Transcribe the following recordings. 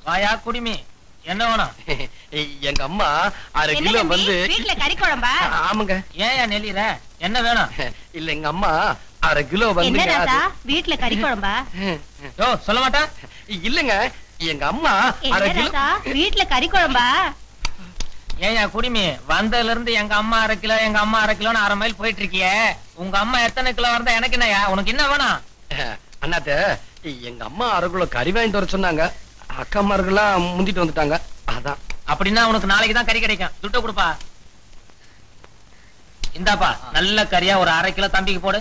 வாயா குடிமி, என்ன வேணும்? எங்க அம்மா 1/2 கிலோ வந்து வீட்டுல கறி குழம்பா? ஆமாங்க. ஏன் நெல்லிற, என்ன வேணும்? இல்ல எங்க அம்மா 1/2 கிலோ வந்து வீட்டுல கறி குழம்பா? சொல்ல மாட்டா? இல்லங்க எங்க அம்மா 1/2 கிலோ வீட்டுல கறி குழம்பா? ஏயா குடிமி, வந்ததுல இருந்து எங்க அம்மா 1/2 கிலோ எங்க அம்மா 1/2 கிலோன்னு 1/2 மைல் போயிட்டு இருக்கியே. உங்க அம்மா எத்தனை கிலோ வந்தா எனக்கு என்னயா? உனக்கு என்ன வேணும்? அண்ணாத்த எங்க அம்மா 1/2 கிலோ கறி வாங்கிட்டு வர சொன்னாங்க. அக்காமார்கள்லாம் முந்திட்டு வந்துட்டாங்க. அதான். அப்படின்னா உனக்கு நாளைக்கு தான் கறி கிடைக்கும். துட்ட கொடுப்பா. இந்தாப்பா நல்ல கறியா ஒரு 1/2 கிலோ தம்பிக்கு போடு.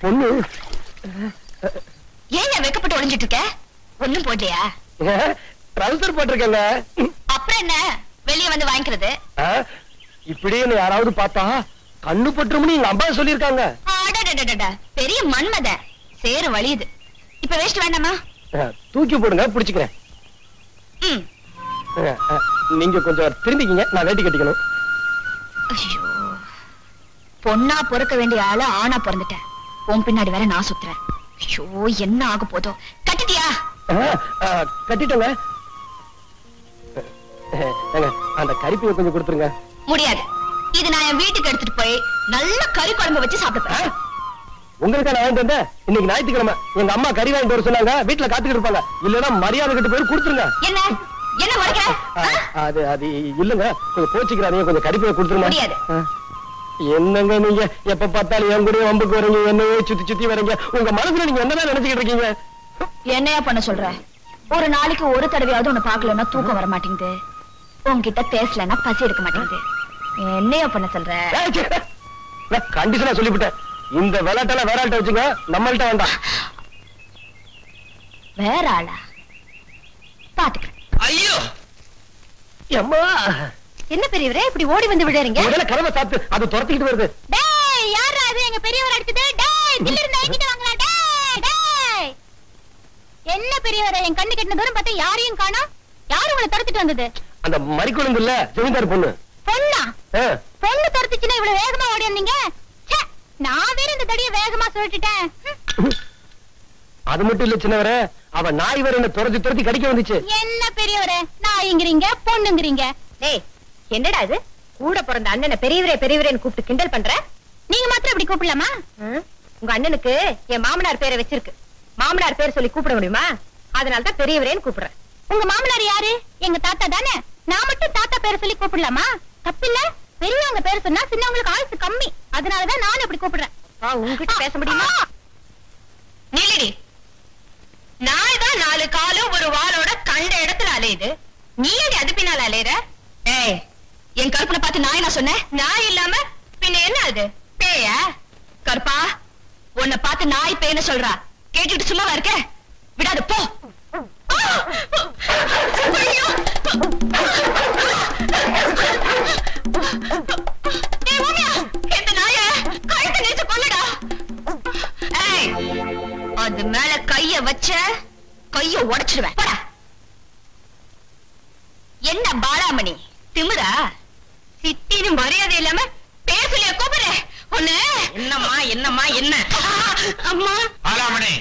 பொண்ணு ஏன் வெக்கப்பட்டு ஒளிஞ்சிட்டு இருக்க? ஒண்ணும் போடலையா? ட்ரவுசர் போட்டிருக்கேங்க. அப்புறம் என்ன, வெளியே வந்து வாங்கிக்கிறது? இப்படின்னு யாராவது பார்த்தா கண்ணு பட்டுரும்னு எங்க அம்மா சொல்லிருக்காங்க. பெரிய மன்மத சேரு வலியுது. இப்ப வேஸ்ட் வேண்டாமா? தூக்கி போடுங்க, புடிச்சுக்கிறேன். நீங்க கொஞ்சம் திரும்பிக்கிங்க, நான் வேட்டி கட்டிக்கணும். பொண்ணா பொறுக்க வேண்டிய ஆளு ஆணா பிறந்துட்டேன். உன் பின்னாடி வேற நான் சுத்துறேன். ஐயோ, என்ன ஆக போதோ. கட்டிட்டியா? கட்டிட்டோங்க. அந்த கறிப்பையை கொஞ்சம் கொடுத்துருங்க. முடியாது. இது நான் என் வீட்டுக்கு எடுத்துட்டு போய் நல்ல கறி குழம்பு வச்சு சாப்பிடுறேன். உங்களுக்கு நான் வாங்கிட்டு வந்தேன். இன்னைக்கு ஞாயிற்றுக்கிழமை எங்க அம்மா கறி வாங்கிட்டு வர சொன்னாங்க. வீட்டுல காத்துக்கிட்டு இருப்பாங்க. இல்லன்னா மரியாதை கிட்ட போய் கொடுத்துருங்க. என்ன என்ன மறைக்கிற? அது அது இல்லங்க, கொஞ்சம் கோச்சிக்கிறாதீங்க. கொஞ்சம் கறிப்பையை கொடுத்துருங்க. முடியாது. என்னங்க நீங்க எப்ப பார்த்தாலும் என் கூட வம்புக்கு வரீங்க, என்னவே சுத்தி சுத்தி வரீங்க. உங்க மனசுல நீங்க என்னதான் நினைச்சுக்கிட்டு இருக்கீங்க? என்னையா பண்ண சொல்ற? ஒரு நாளைக்கு ஒரு தடவையாவது உன்னை பாக்கலன்னா தூக்கம் வர மாட்டேங்குது. உன்கிட்ட பேசலன்னா பசி எடுக்க மாட்டேங்குது. என்னையா பண்ண சொல்ற? கண்டிஷனா சொல்லிவிட்டேன். இந்த விளையாட்டெல்லாம் வேற ஆள்கிட்ட வச்சுங்க, நம்மள்ட்ட வேண்டாம். வேற ஆளா? பாத்துக்க. ஐயோ அம்மா, என்ன பெரியவரே இப்படி ஓடி வந்து விடுறீங்க? முதல்ல கதவை சாத்து, அது துரத்திக்கிட்டு வருது. டேய், யாரா அது? எங்க பெரியவர் அடிச்சது. டேய், கில்ல இருந்து என்கிட்ட வாங்கடா. டேய் டேய், என்ன பெரியவரே, என் கண்ணு கெட்டின தூரம் பார்த்தா யாரையும் காணோம். யாரு உங்களை துரத்திட்டு வந்தது? அந்த மறிக்குழம்பு இல்ல, ஜமீன்தார் பொண்ணு. பொண்ணா? பொண்ணு துரத்துச்சுன்னா இவ்வளவு வேகமா ஓடி வந்தீங்க? நான் வேற இந்த தடிய வேகமா சொல்லிட்டேன். அது மட்டும் இல்ல சின்னவரே, அவ நாய் வேற என்ன துரத்தி துரத்தி கடிக்க வந்துச்சு. என்ன பெரியவரே, நாய்ங்கிறீங்க பொண்ணுங்கிறீங்க. டேய், என்னடா இது? கூட பிறந்த அண்ணனை பெரியவரே பெரியவரேன்னு கூப்பிட்டு கிண்டல் பண்ற? நீங்க மாத்திரம் இப்படி கூப்பிடலாமா? உங்க அண்ணனுக்கு என் மாமனார் பேரை வச்சிருக்கு. மாமனார் பேர் சொல்லி கூப்பிட முடியுமா? அதனாலதான் பெரியவரேன்னு கூப்பிடுறேன். உங்க மாமனார் யாரு? எங்க தாத்தா தானே. நான் மட்டும் தாத்தா பேரை சொல்லி கூப்பிடலாமா? தப்பில்ல. பெரியவங்க பேர் சொன்னா சின்னவங்களுக்கு ஆயுசு கம்மி. அதனாலதான் நானும் இப்படி கூப்பிடுறேன். உங்ககிட்ட பேச முடியுமா? நீலடி, நாய் தான் 4 காலும் ஒரு வாளோட கண்ட இடத்துல அலையுது. நீ அடி அது பின்னால அலையுற? ஏய், என் கருப்பனை பார்த்து நாய் நான் சொன்னேன்? நாய் இல்லாம பின்ன என்ன அது? பேயா? கருப்பா, உன்னை பார்த்து நாய் பேய்னு சொல்றா. கேட்டுட்டு சும்மா இருக்க? விடாது, போ. இந்த நாய கழுத்தை நெரிச்சு கொல்லுடா. அது மேல கைய வச்ச கைய உடைச்சிடுவேன். என்ன பாலாமணி திமிரா? சித்தின்னு மரியாதை இல்லாம பேசலையா கூப்பிடுற ஒண்ணு? என்னம்மா என்னம்மா என்ன? அம்மா பாலாமணி,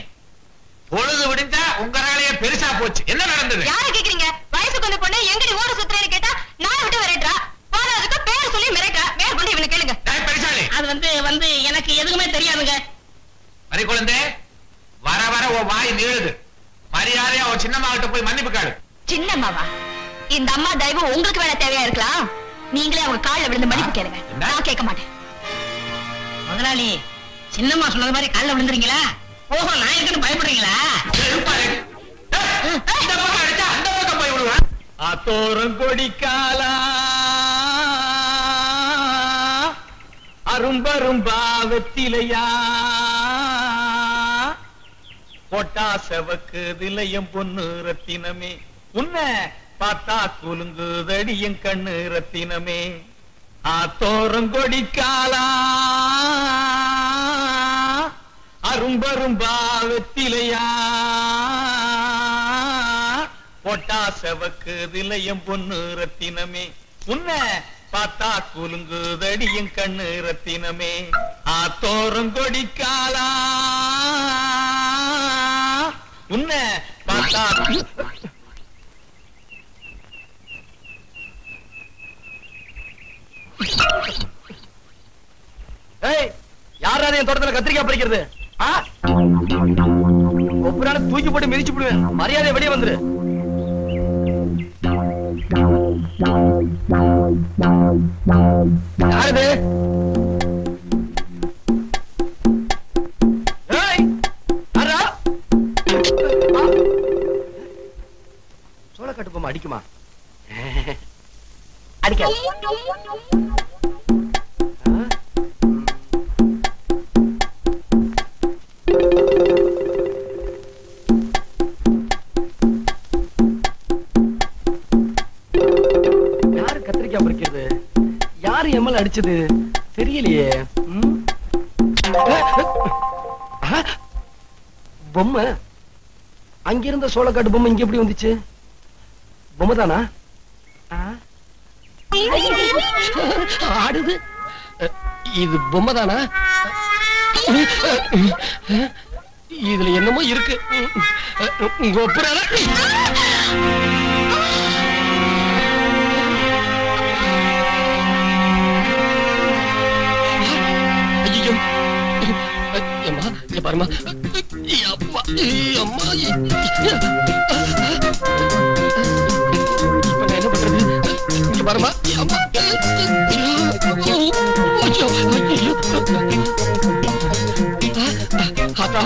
பொழுது விடிஞ்சா உங்க வேலையே பெருசா போச்சு. என்ன நடந்தது? யார கேக்குறீங்க? வயசுக்கு வந்த பொண்ணு எங்கடி ஓட சுத்துறேன்னு கேட்டா நான் விட்டு விரட்டுறா. போனதுக்கு பேர் சொல்லி மிரட்டா. வேற கொண்டு இவனை கேளுங்க. பெருசாலி, அது வந்து எனக்கு எதுவுமே தெரியாதுங்க. மறி குழந்தை, உன் வாய் நீளுது. மரியாதையா ஒரு சின்னம்மா கிட்ட போய் மன்னிப்பு கேளு. சின்னம்மாவா? இந்த அம்மா தயவு உங்களுக்கு வேணா தேவையா இருக்கலாம். நீங்களே அவங்க காலில் விழுந்து மன்னிப்பு கேளுங்க. நான் கேட்க மாட்டேன். முதலாளி, சின்னம்மா சொன்னது மாதிரி காலில் விழுந்துறீங்களா? ஓஹோ, நான் இருக்குன்னு பயப்படுறீங்களா? இந்த பக்கம் அடிச்சா அந்த பக்கம் போய் விடுவேன். ஆத்தோரம் கொடிக்காலா அரும்பரும்பா வெத்திலையா பொட்டா செவக்கு திலையம் பொண்ணு ரத்தினமே உன்னை பார்த்தா குலுங்குதடி என் கண்ணு ரத்தினமே. ஆத்தோரம் கொடிக்காலா அரும்பரும்பா வெத்திலையா பொட்டா செவக்கு திலையம் பொண்ணு ரத்தினமே உன்னை பார்த்தா குலுங்குதடி என் கண்ணு ரத்தினமே. ஆத்தோரம் கொடிக்காலா உன்னை பார்த்தா யாராவது என் தோட்டத்துல கத்திரிக்காய் பறிக்கிறது? ஒவ்வொரு தூக்கி போட்டு மிதிச்சு விடுவேன். மரியாதை வெளியே வந்துரு. யாரு? சோளக்காட்டு பொம்மை அடிக்குமா? அடிக்க எம்எல் அடிச்சது தெரியலையே. பொம்மை அங்கிருந்த சோளக்காட்டு பொம்மை இங்க எப்படி வந்துச்சு? பொம்மை தானா? ஆடுது. இது பொம்மை தானா? இதுல என்னமோ இருக்கு. உங்க ஒப்புறால பாருமா. இப்ப என்ன பண்றது? இங்க பாருமா. ஆத்தா,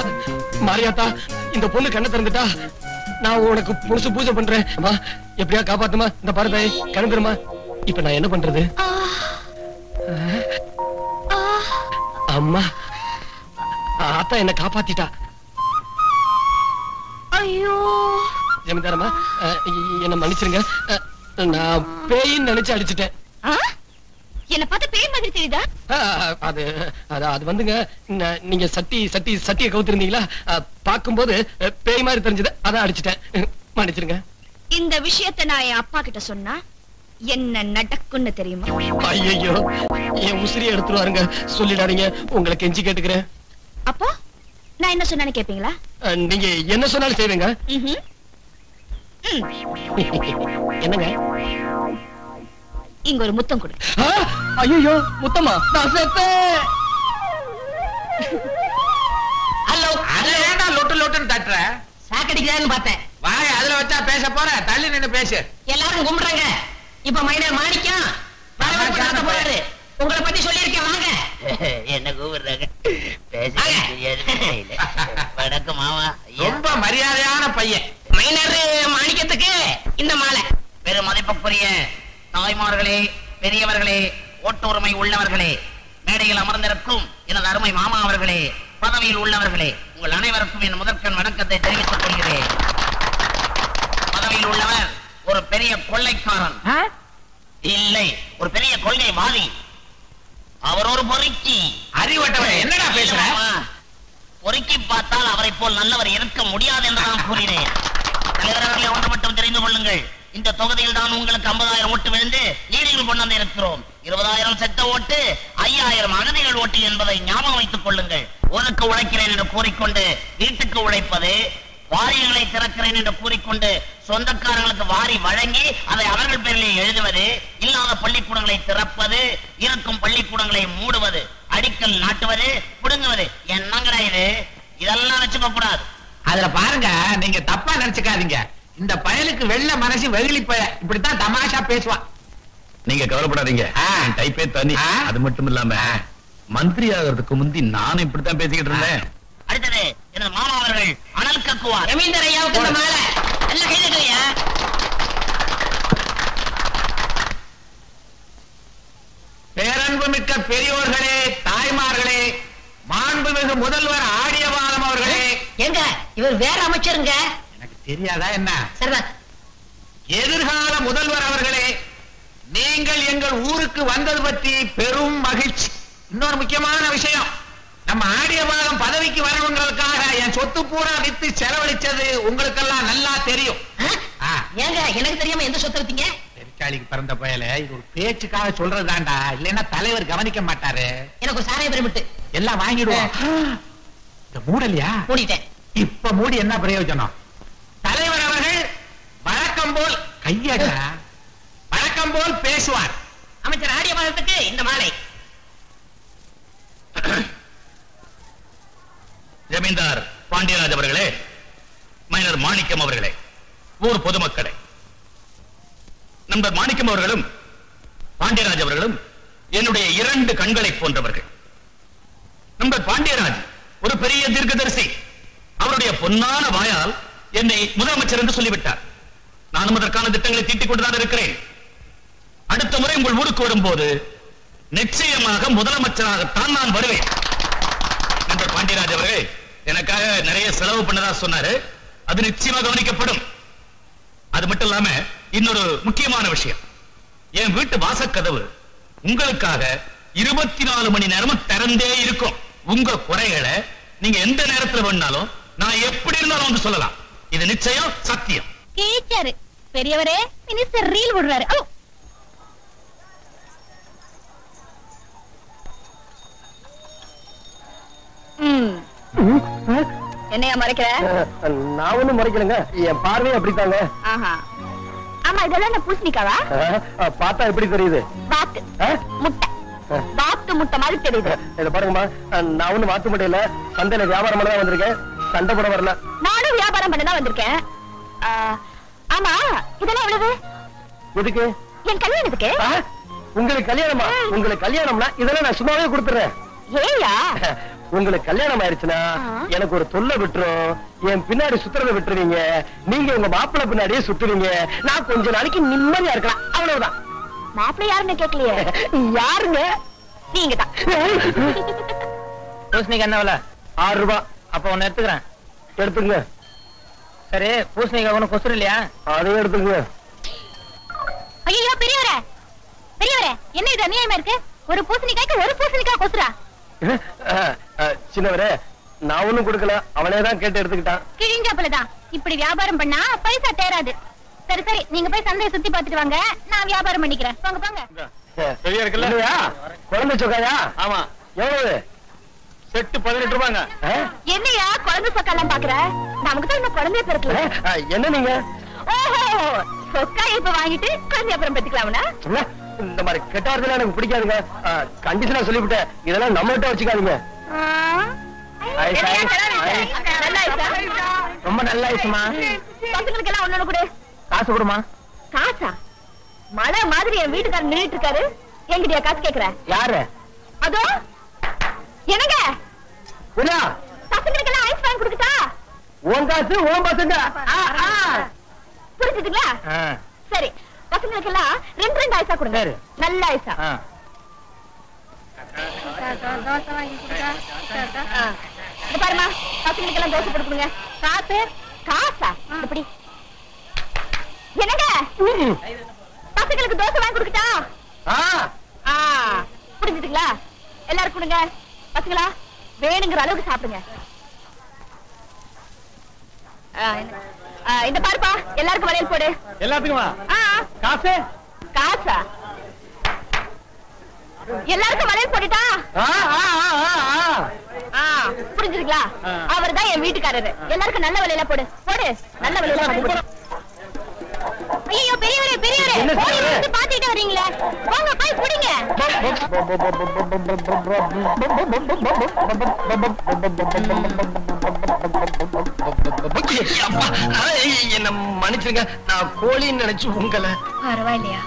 மாரியாத்தா, இந்த பொண்ணு கண்ணை திறந்துட்டா நான் உனக்கு புதுசு பூஜை பண்றேன். அம்மா எப்படியா காப்பாத்துமா. இந்த பாருதாய் கணந்துருமா. இப்ப நான் என்ன பண்றது? அம்மா, ஆத்தா என்ன காப்பாத்திட்டா. ஐயோ ஜமீன்தாரம்மா, என்ன மன்னிச்சிருங்க. நான் பேயின்னு நினைச்சு அடிச்சுட்டேன். என்ன பார்த்து பேய் மாதிரி தெரியுதா? அது அது வந்துங்க, நீங்க சட்டியை கவுத்திருந்தீங்களா, பார்க்கும்போது பேய் மாதிரி தெரிஞ்சது, அதான் அடிச்சுட்டேன். மன்னிச்சிருங்க. இந்த விஷயத்தை நான் என் அப்பா கிட்ட சொன்னா என்ன நடக்கும்னு தெரியுமா? ஐயோ, என் உசிரியை எடுத்துருவாருங்க. சொல்லிடாதீங்க, உங்களை கெஞ்சி கேட்டுக்கிறேன். அப்போ நான் என்ன சொன்னான்னு கேப்பீங்களா? நீங்க என்ன சொன்னாலும் செய்வேங்க. என்னங்க? இங்க ஒரு முத்தம் கொடு. ஐயோ, முத்தமா? நான் செத்தேன். ஹலோ, அத ஏன்டா லொட்டு லொட்டுன்னு தட்டுற? சாக்கடிக்கிறான்னு பார்த்தேன். வாய் அதுல வச்சா பேச போற, தள்ளி நின்னு பேசு. எல்லாரும் கும்பிடுறாங்க. இப்ப மைனர் மாணிக்கம் வரவேற்பு நடத்த போறாரு. உங்களை பத்தி சொல்லியிருக்கேன், வாங்க. என்ன கூப்பிடுறாங்க? பேச தெரியாது. வணக்கம் மாமா. ரொம்ப மரியாதையான பையன். மைனர் மாணிக்கத்துக்கு இந்த மாலை. பெரும் மதிப்புக்குரிய தாய்மார்களே, பெரியவர்களே, ஓட்டுரிமை உள்ளவர்களே, மேடையில் அமர்ந்திருக்கும் எனது அருமை மாமா அவர்களே, பதவியில் உள்ளவர்களே, உங்கள் அனைவருக்கும் என் முதற்கண் வணக்கத்தை தெரிவித்துக் கொள்கிறேன். பதவியில் உள்ளவர் ஒரு பெரிய கொள்ளைக்காரன் இல்லை, ஒரு பெரிய கொள்கைவாதி. அவர் ஒரு பொறுக்கி. அறிவட்டவன் என்னடா பேசுற? பொறுக்கி பார்த்தால் அவரை போல் நல்லவர் இருக்க முடியாது என்று நான் கூறினேன். தலைவர்களே, ஒன்று மட்டும் தெரிந்து கொள்ளுங்கள். இந்த தொகுதியில் தான் உங்களுக்கு 50,000 ஓட்டு விழுந்து லீடில் கொண்டு வந்து இருக்கிறோம். 20,000 செத்த ஓட்டு, 5,000 அகதிகள் ஓட்டு என்பதை ஞாபகம் வைத்துக் கொள்ளுங்கள். ஊருக்கு உழைக்கிறேன் என்று கூறிக்கொண்டு வீட்டுக்கு உழைப்பது, வாரியங்களை திறக்கிறேன் என்று கூறிக்கொண்டு சொந்தக்காரர்களுக்கு வாரி வழங்கி அதை அவர்கள் பேரிலே எழுதுவது, இல்லாத பள்ளிக்கூடங்களை திறப்பது, இருக்கும் பள்ளிக்கூடங்களை மூடுவது, அடிக்கல் நாட்டுவது, புடுங்குவது, என்னங்கடா இது? இதெல்லாம் வச்சுக்க கூடாது. அதுல பாருங்க, நீங்க தப்பா நினைச்சுக்காதீங்க. இந்த பயலுக்கு வெள்ள மனசு வெகுளி பய இப்படித்தான் தமாஷா பேசுவான். நீங்க கவலைப்படாதீங்க, டைப்பே தனி. அது மட்டும் இல்லாம மந்திரி ஆகிறதுக்கு முந்தி நானும் இப்படித்தான் பேசிக்கிட்டு இருந்தேன். அடுத்தது எனது மாமா அவர்கள் அனல் கக்குவார். ரவீந்தர் ஐயாவுக்கு இந்த மாலை நல்ல கைதட்டலையா? பேரன்புமிக்க பெரியோர்களே, தாய்மார்களே, மாண்புமிகு முதல்வர் ஆடியவாதம் அவர்களே. எங்க இவர் வேற அமைச்சருங்க? எனக்கு தெரியாதா என்ன? சரிதான். எதிர்கால முதல்வர் அவர்களே, நீங்கள் எங்கள் ஊருக்கு வந்தது பற்றி பெரும் மகிழ்ச்சி. இன்னொரு முக்கியமான விஷயம், நம்ம ஆடியவாதம் பதவிக்கு வரவங்களுக்காக என் சொத்து பூரா வித்து செலவழிச்சது உங்களுக்கெல்லாம் நல்லா தெரியும். ஏங்க எனக்கு தெரியாம எந்த சொத்தை வித்தீங்க? பெருச்சாளிக்கு பிறந்த பயல, இது ஒரு பேச்சுக்காக சொல்றதுதான்டா, இல்லைன்னா தலைவர் கவனிக்க மாட்டாரு. எனக்கு ஒரு சாராய பிரமிட்டு எல்லாம் வாங்கிடுவோம். இந்த மூடலையா? மூடிட்டேன். இப்ப மூடி என்ன பிரயோஜனம்? தலைவர் அவர்கள் வழக்கம் போல் கையடா வழக்கம் போல் பேசுவார். அமைச்சர் ஆடியவாதத்துக்கு இந்த மாலை. ஜமீன்தார் பாண்டியராஜ் அவர்களே, மைனர் மாணிக்கம் அவர்களே, ஊர் பொதுமக்களே, நண்பர் மாணிக்கம் அவர்களும் பாண்டியராஜ் அவர்களும் என்னுடைய 2 கண்களை போன்றவர்கள். நண்பர் பாண்டியராஜ் ஒரு பெரிய தீர்க்கதரிசி. அவருடைய பொன்னான வாயால் என்னை முதலமைச்சர் என்று சொல்லிவிட்டார். நானும் அதற்கான திட்டங்களை தீட்டிக் கொண்டுதான் இருக்கிறேன். அடுத்த முறை உங்கள் ஊருக்கு வரும்போது நிச்சயமாக முதலமைச்சராகத்தான் நான் வருவேன். நண்பர் பாண்டியராஜ் அவர்கள் எனக்காக நிறைய செலவு பண்ணதா சொன்னாரு. அது நிச்சயமாக கவனிக்கப்படும். அது மட்டும் இல்லாம இன்னொரு முக்கியமான விஷயம், என் வீட்டு வாசக்கதவு உங்களுக்காக 24 மணி நேரமும் திறந்தே இருக்கும். உங்க குறைகளை நீங்க எந்த நேரத்தில் வேணாலும் நான் எப்படி இருந்தாலும் வந்து சொல்லலாம். இது நிச்சயம் சத்தியம். கேச்சாரு பெரியவரே, மினிஸ்டர் ரீல் விடுறாரு. என்னையா மறைக்கிற? நான் ஒண்ணும் முறைக்கலங்க, என் பார்வையே அப்படித்தாங்க. ஆமா, இதெல்லாம் என்ன பூசணிக்காவா? பார்த்தா எப்படி தெரியுது? வாத்து முட்டை, வாத்து முட்டை மாதிரி தெரியுது. இத பாருங்கம்மா, நான் ஒண்ணும் வாத்து முட்டை இல்ல, சந்தையில வியாபாரம் பண்ணதான் வந்திருக்கேன், சண்டை போட வரல. நானும் வியாபாரம் பண்ணதான் வந்திருக்கேன். ஆமா, இதெல்லாம் எவ்வளவு? எதுக்கு? என் கல்யாணத்துக்கு. உங்களுக்கு கல்யாணமா? உங்களுக்கு கல்யாணம்னா இதெல்லாம் நான் சும்மாவே கொடுத்துறேன். ஏயா? உங்களுக்கு கல்யாணம் ஆயிடுச்சுன்னா எனக்கு ஒரு தொல்லை விட்டுரும், என் பின்னாடி சுத்துறதை விட்டுருவீங்க, நீங்க உங்க மாப்பிள்ளை பின்னாடியே சுத்துவீங்க, நான் கொஞ்ச நாளைக்கு நிம்மதியா இருக்கலாம், அவ்வளவுதான். மாப்பிள்ளை யாருன்னு கேட்கலையே. யாருங்க? நீங்க தான். பூசணிக்கு என்ன விலை? 6 ரூபாய். அப்ப ஒன்னு எடுத்துக்கிறேன். எடுத்துங்க. சரி, பூசணிக்காய் ஒண்ணு கொசுறு இல்லையா? அதையும் எடுத்துங்க. ஐயோ பெரியவரே, பெரியவரே, என்ன இது அநியாயமா இருக்கு? ஒரு பூசணிக்காய்க்கு ஒரு பூசணிக்காய் கொசுரா? சின்னவரே, நான் ஒண்ணும் கொடுக்கல, அவனேதான் கேட்டு எடுத்துக்கிட்டான். கிழிஞ்சாப்புலதான். இப்படி வியாபாரம் பண்ணா பைசா தேராது. சரி சரி, நீங்க போய் சந்தையை சுத்தி பாத்துட்டு வாங்க, நான் வியாபாரம் பண்ணிக்கிறேன். போங்க போங்க. சரியா இருக்குல்ல? குழந்தை சொக்காயா? ஆமா. எவ்வளவு? செட்டு 18 ரூபாங்க. என்னையா குழந்தை சொக்கெல்லாம் பாக்குற? நமக்கு தான் இன்னும் குழந்தைய பிறக்கல. என்ன நீங்க? ஓஹோ, சொக்கா இப்ப வாங்கிட்டு குழந்தை அப்புறம் பெத்துக்கலாம்னா? இந்த மாதிரி கெட்டார்தெல்லாம் எனக்கு பிடிக்காதுங்க. கண்டிஷனா சொல்லிவிட்டேன், இதெல்லாம் நம்மகிட்ட வச்சுக்காதீங்க. ரொம்ப நல்ல ஐசுமா. பசங்களுக்கு எல்லாம் ஒண்ணு கொடு. காசு கொடுமா. காசா? மழை மாதிரி என் வீட்டுக்காரர் நின்னுட்டு இருக்காரு, என்கிட்டயா காசு கேக்குற? யாரு? அதோ என்னங்க, புரியா? பசங்களுக்கு எல்லாம் ஐஸ் வாங்கி கொடுக்கட்டா? உன் காசு உன் பசங்க. புரிஞ்சுதுங்களா? சரி, பசங்களுக்கு எல்லாம் 2 ஐஸா கொடுங்க. நல்ல ஐஸா. பாருமா, பசங்களுக்கு எல்லாம் தோசை கொடுங்க. காசு? காசா? எப்படி? என்னங்க, பசங்களுக்கு தோசை வாங்கி கொடுக்கட்டா? புரிஞ்சுதுங்களா? எல்லாரும் கொடுங்க. பசங்களா, வேணுங்கிற அளவுக்கு சாப்பிடுங்க. இந்த பாருப்பா, எல்லாருக்கும் வளையல் போடு. எல்லாத்துக்குமா? காசு? காசா? எல்லாருக்கும் வளையல் போட்டுட்டா? புரிஞ்சுதுங்களா? அவர்தான் என் வீட்டுக்காரரு. எல்லாருக்கும் நல்ல வளையலா போடு. போடு, நல்ல வளையலா போடு. ஐயோ பெரியவரே பெரியவரே என்ன கோழி செய்யறது? வந்து பாத்துக்கிட்டு வரீங்களே போங்க போய் புடிங்க. அப்பா, என்ன மன்னிச்சிருங்க, நான் கோழின்னு நினைச்சு உங்களை. பரவாயில்லையா?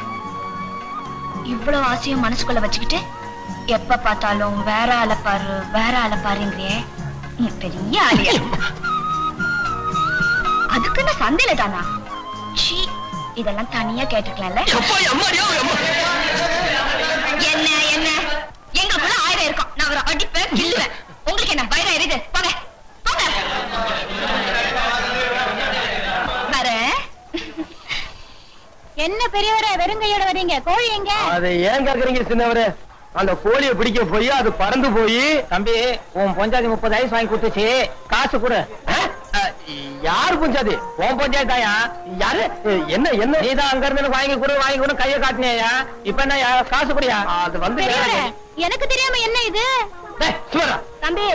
இவ்வளவு ஆசையும் மனசுக்குள்ள வச்சுக்கிட்டு எப்ப பார்த்தாலும் வேற ஆள பாருங்கிறியே, நீ பெரிய ஆளியா? அதுக்குன்னு சந்தையில தானா? சீ, இதெல்லாம் தனியா கேட்டுக்கலாம்ல. என்ன என்ன எங்களுக்குள்ள 1000 இருக்கும். நான் ஒரு அடிப்பேன் கிள்ளுவேன். உங்களுக்கு என்ன பயிரா எரியுது? போங்க போங்க. வர என்ன பெரியவரே வெறுங்கையோட வரீங்க? கோழி எங்க? அதை ஏன் கேக்குறீங்க சின்னவரே? அந்த கோழியை பிடிக்க போய் அது பறந்து போய். தம்பி, உன் பொஞ்சாதி 30 ஐஸ் வாங்கி கொடுத்துச்சு, காசு கொடு. யாரு புஞ்சாதி? உன் பொஞ்சாதாயா? யாரு? என்ன என்ன? நீதான் அங்க இருந்து வாங்கி கொடு கைய காட்டினியா? இப்ப என்ன காசு குடியா? அது வந்து பெரியவரே, எனக்கு தெரியாம என்ன இது? சுவரா தம்பி,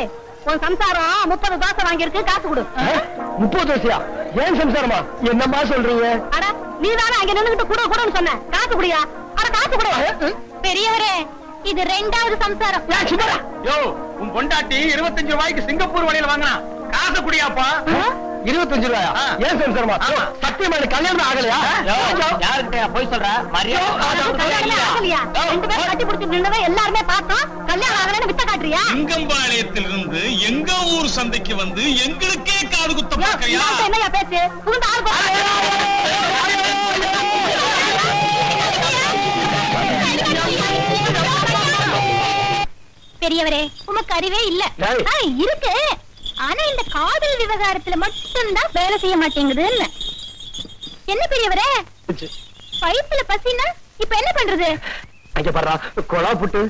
உன் சம்சாரம் 30 தோசை வாங்கியிருக்கு, காசு கொடு. 30 தோசையா? ஏன் சம்சாரமா? என்னம்மா சொல்றீங்க? அட நீ தானே அங்க நின்னுகிட்டு கூட கூடன்னு சொன்ன, காசு குடியா? அட காசு கொடு. பெரியவரே, இது 2வது சம்சாரம். யோ, உன் பொண்டாட்டி 25 ரூபாய்க்கு சிங்கப்பூர் வழியில வாங்கினா, காசு குடியாப்பா. 25 ரூபாயா? ஏன் சம்சாரமா? சத்தியமா எனக்கு கல்யாணம் ஆகலையா? யாருக்கிட்ட போய் சொல்ற? கல்யாணமே ஆகலையா? 2 பேரும் கட்டி பிடிச்சு நின்னதை எல்லாருமே பார்த்தோம். கல்யாணம் ஆகலைன்னு வித்த காட்டுறியா? சிங்கம்பாளையத்திலிருந்து எங்க ஊர் சந்தைக்கு வந்து எங்களுக்கே காது குத்த யோ, பார்க்கறியா? இவன்ட்ட என்னய்யா பேச்சு? புகுந்து ஆள் பெரியவரே, உமக்கு அறிவே இல்ல. இருக்கு, ஆனா இந்த காதல் விவகாரத்துல மட்டும்தான் வேலை செய்ய மாட்டேங்குது. என்ன பெரியவரே, பைப்புல பசினா இப்ப என்ன பண்றது? அங்க பாரு, கொலா புட்டு